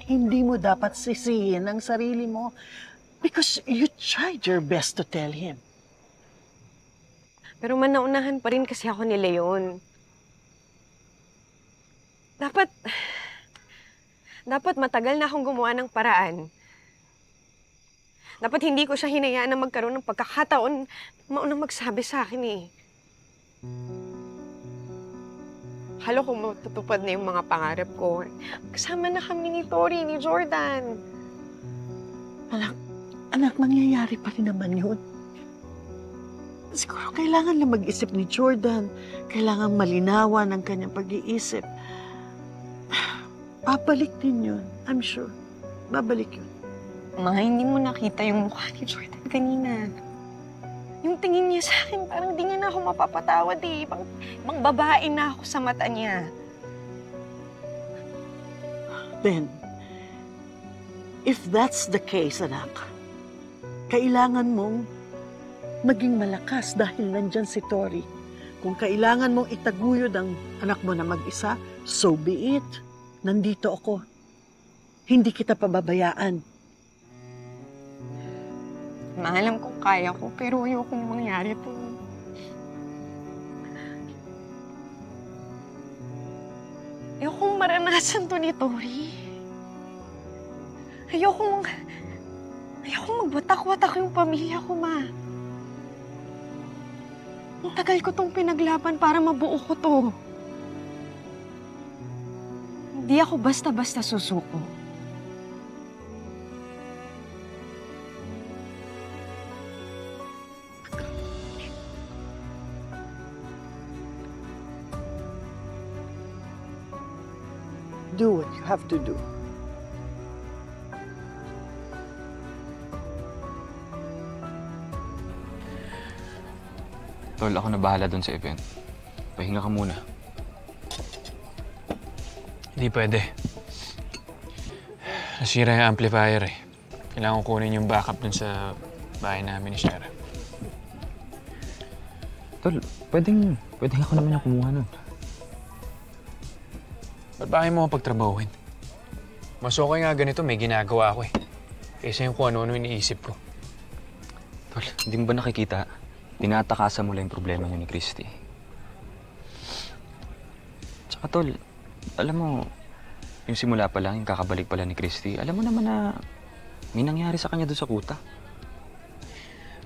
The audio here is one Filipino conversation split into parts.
hindi mo dapat sisihin ang sarili mo because you tried your best to tell him. Pero manaunahan pa rin kasi ako ni Leon. Dapat matagal na akong gumawa ng paraan. Dapat hindi ko siya hinayaan na magkaroon ng pagkakataon maunang magsabi sa akin eh. Halo kung matutupad na yung mga pangarap ko. Kasama na kami ni Tori, ni Jordan. Anak, mangyayari pa rin naman yun. Siguro kailangan na mag-isip ni Jordan. Kailangan malinawan ang kanyang pag-iisip. Babalik din yun. I'm sure. Babalik yun. Mga hindi mo nakita yung mukha ni Jordan kanina. Yung tingin niya sa akin, parang di niya na ako mapapatawad eh. Ibang babae na ako sa mata niya. Then, if that's the case, anak, kailangan mong maging malakas dahil nandyan si Tori. Kung kailangan mong itaguyod ang anak mo na mag-isa, so be it. Nandito ako. Hindi kita pababayaan. Maalam kong kaya ko, pero ayokong mangyari ito. Ayokong maranasan to ni Tori. Ayokong magwatak-watak yung pamilya ko, Ma. Ang tagal ko tong pinaglaban para mabuo ko to. Hindi ako basta-basta susuko. Do what you have to do. Tol, ako na bahala dun sa event. Pahinga ka muna. Hindi pwede. Nasira yung amplifier eh. Kailangan ko kunin yung backup dun sa bahay namin ni Shara. Tol, pwedeng ako naman yung kumuha nun. Ba't ba mo pagtrabahuhin? Mas okay nga ganito, may ginagawa ako eh. Kaysa yung kung ano-ano iniisip ko. Tol, hindi mo ba nakikita? Tinatakasan mo lang yung problema niyo ni Christy. Tsaka tol, alam mo, yung simula pa lang, yung kakabalik pala ni Christy, alam mo naman na may nangyari sa kanya doon sa kuta.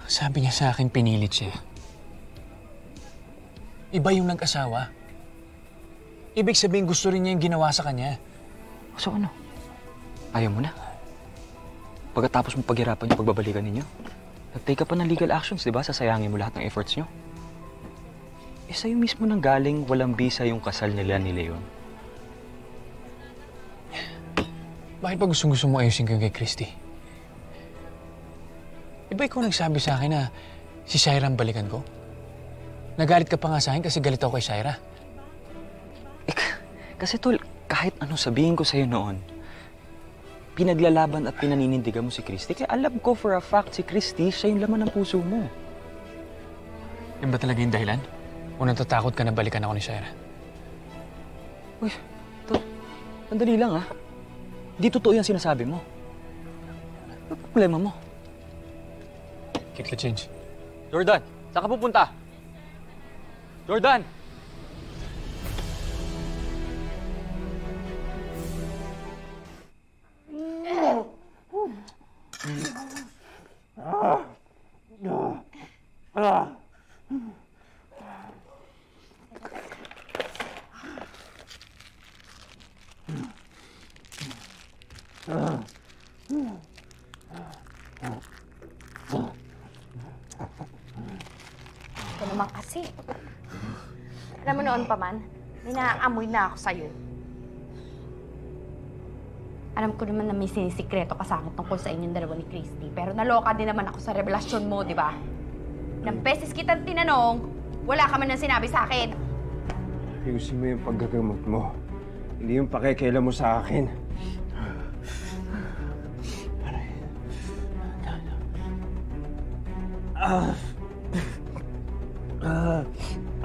Sabi niya sa akin, pinilit siya. Iba yung nag-asawa. Ibig sabihin, gusto rin niya yung ginawa sa kanya. So ano? Ayaw mo na? Pagkatapos mo paghirapan yung pagbabalikan ninyo, nag-take ka pa ng legal actions, di ba? Sasayangin mo lahat ng efforts nyo. Eh, sa'yo mismo nang galing, walang bisa yung kasal nila ni Leon. Bakit pa gustong-gusto mo ayusin ko yung kay Christy? Iba ikaw nagsabi sa akin na si Shaira ang balikan ko? Nagalit ka pa nga sa akin kasi galit ako kay Shaira. Kasi tol, kahit ano sabihin ko sa'yo noon, pinaglalaban at pinaninindigan mo si Christy. Kaya alam ko for a fact si Christy, siya yung laman ng puso mo. Yan ba talaga yung dahilan? O natatakot ka na balikan ako ni Shaira? Uy, tol, sandali lang ah. Di totoo yung sinasabi mo. Ano problema mo? Keep the change. Jordan, saan ka pupunta? Jordan! Ito naman kasi. Alam mo noon pa man, may naaamoy na ako sa'yo. Alam ko naman na may sinisikreto ka sa akin tungkol sa inyong dalawa ni Christy. Pero naloka din naman ako sa revelasyon mo, di ba? Ilang beses kitang tinanong, wala ka man nang sinabi sa akin. Ayusin mo yung paggagamot mo. Hindi yung pakikialam mo sa akin.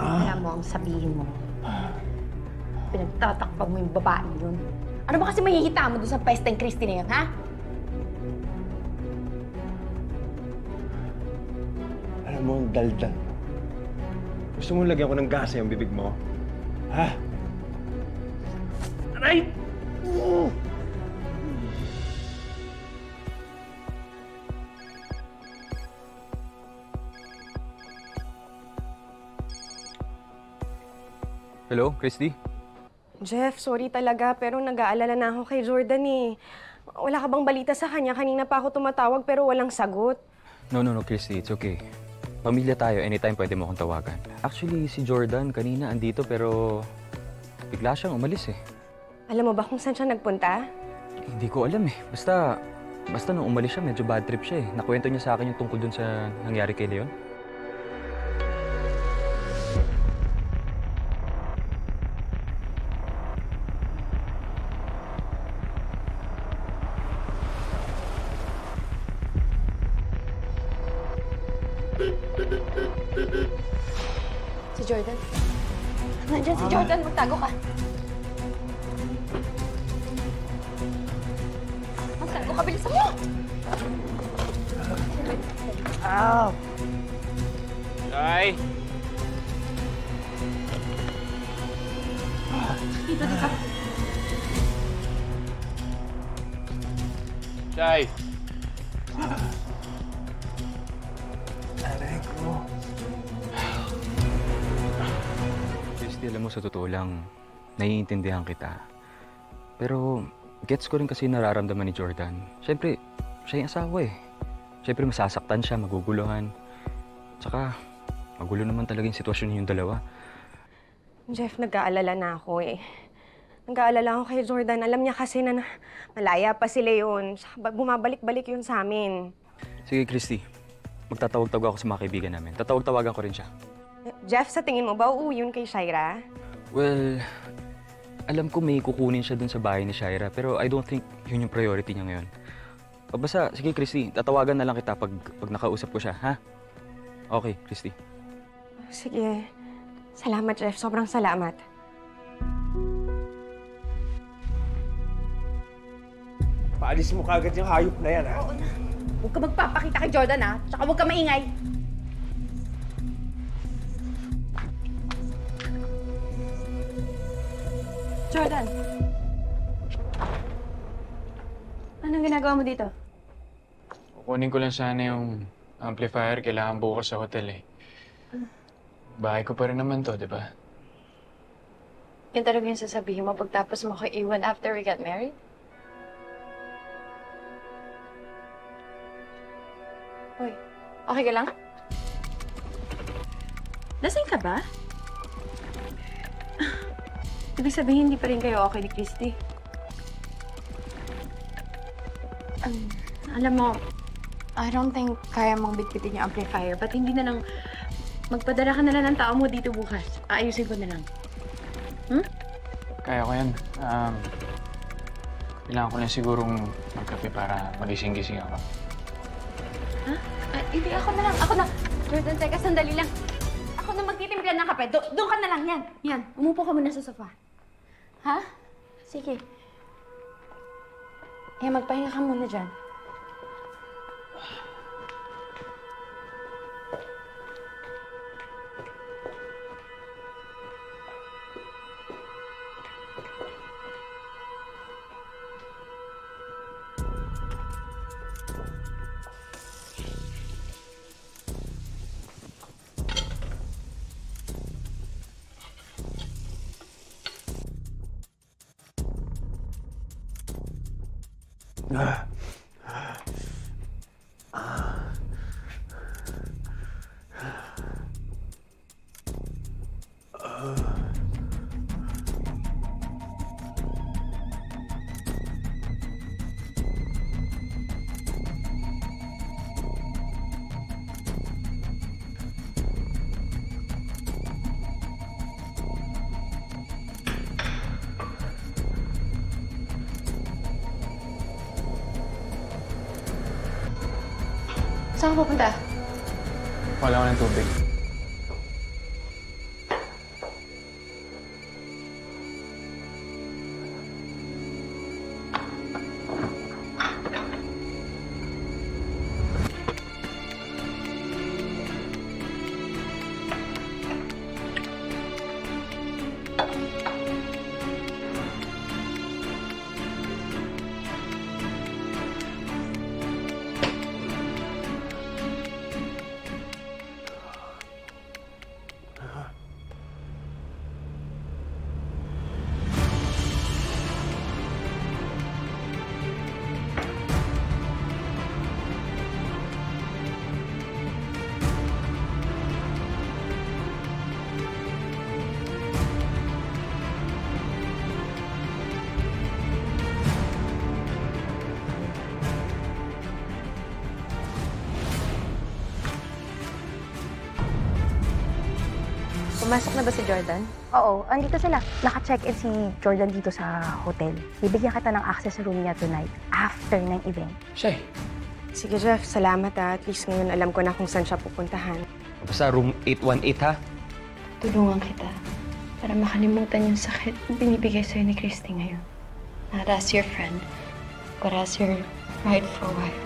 Alam mo ang sabihin mo. Pinagtatakpan mo yung babae yun. Ano ba kasi mahihita mo doon sa pesteng Christy na yun, ha? Alam mo, ang daldal mo. Gusto mo lagyan ko ng gasa yung bibig mo? Ha? Aray! Hello, Christy? Jeff, sorry talaga, pero nag-aalala na ako kay Jordan eh. Wala ka bang balita sa kanya? Kanina pa ako tumatawag pero walang sagot. No, Christy, it's okay. Pamilya tayo, anytime pwede mo akong tawagan. Actually, si Jordan kanina andito pero bigla siyang umalis eh. Alam mo ba kung saan siya nagpunta? Hindi ko alam eh. Basta nung umalis siya, medyo bad trip siya eh. Nakwento niya sa akin yung tungkol dun sa nangyari kay Leon. Si Jordan. Nandiyan si Jordan, magtago ka. Magtago ka, bilisan mo! Chay! Dito. Chay! Aray ko. Christy, alam mo, sa totoo lang, naiintindihan kita. Pero, gets ko rin kasi nararamdaman ni Jordan. Siyempre, siya yung asawa eh. Siyempre, masasaktan siya, maguguluhan. Tsaka, magulo naman talaga yung sitwasyon ninyong dalawa. Jeff, nag-aalala na ako eh. Nag-aalala ako kay Jordan. Alam niya kasi na malaya pa sila yun. Bumabalik-balik yun sa amin. Sige, Christy. Magtatawag-tawag ako sa mga kaibigan namin. Tatawag-tawagan ko rin siya. Jeff, sa tingin mo ba uuwi yun kay Shaira? Well, alam ko may kukunin siya dun sa bahay ni Shaira, pero I don't think yun yung priority niya ngayon. Basta, sige Christy, tatawagan na lang kita pag nakausap ko siya, ha? Okay, Christy. Sige. Salamat, Jeff. Sobrang salamat. Paalis mo kagad yung hayop na yan, ha? Oo na. Huwag ka magpapakita kay Jordan, ha? Tsaka huwag ka maingay. Jordan. Anong ginagawa mo dito? Kukunin ko lang sana yung amplifier. Kailangan bukas sa hotel eh. Bahay ko pa rin naman to, di ba? Yun talaga yung sasabihin mo pagtapos mo ko iwan after we got married? Hoy, okay ka lang? Lasing ka ba? Ibig sabihin, hindi pa rin kayo okay ni Christy. Alam mo, I don't think kaya mong bitbitin yung amplifier. Ba't hindi na lang magpadala ka na lang ng tao mo dito bukas? Aayusin ko na lang. Kaya ko yan. Kailangan ko lang sigurong magkape para magising-gising ako. Hindi, ako na lang. Ako na. Jordan, teka, sandali lang. Ako na magtitimpla ng kape. Doon ka na lang. Yan. Yan. Umupo ka muna sa sofa. Ha? Sige. Magpahinga ka muna dyan. Saan ka pupunta? Wala ko ng tubig. Pumasok na ba si Jordan? Oo, andito sila. Naka-check-in si Jordan dito sa hotel. Bibigyan kita ng access sa room niya tonight after ng event. Shay, Sige, Jeff. Salamat At least ngayon alam ko na kung saan siya pupuntahan. basta room 818 ha? Tulungan kita para makalimutan yung sakit na binibigay sa'yo ni Christy ngayon. Not as your friend, but as your rightful wife.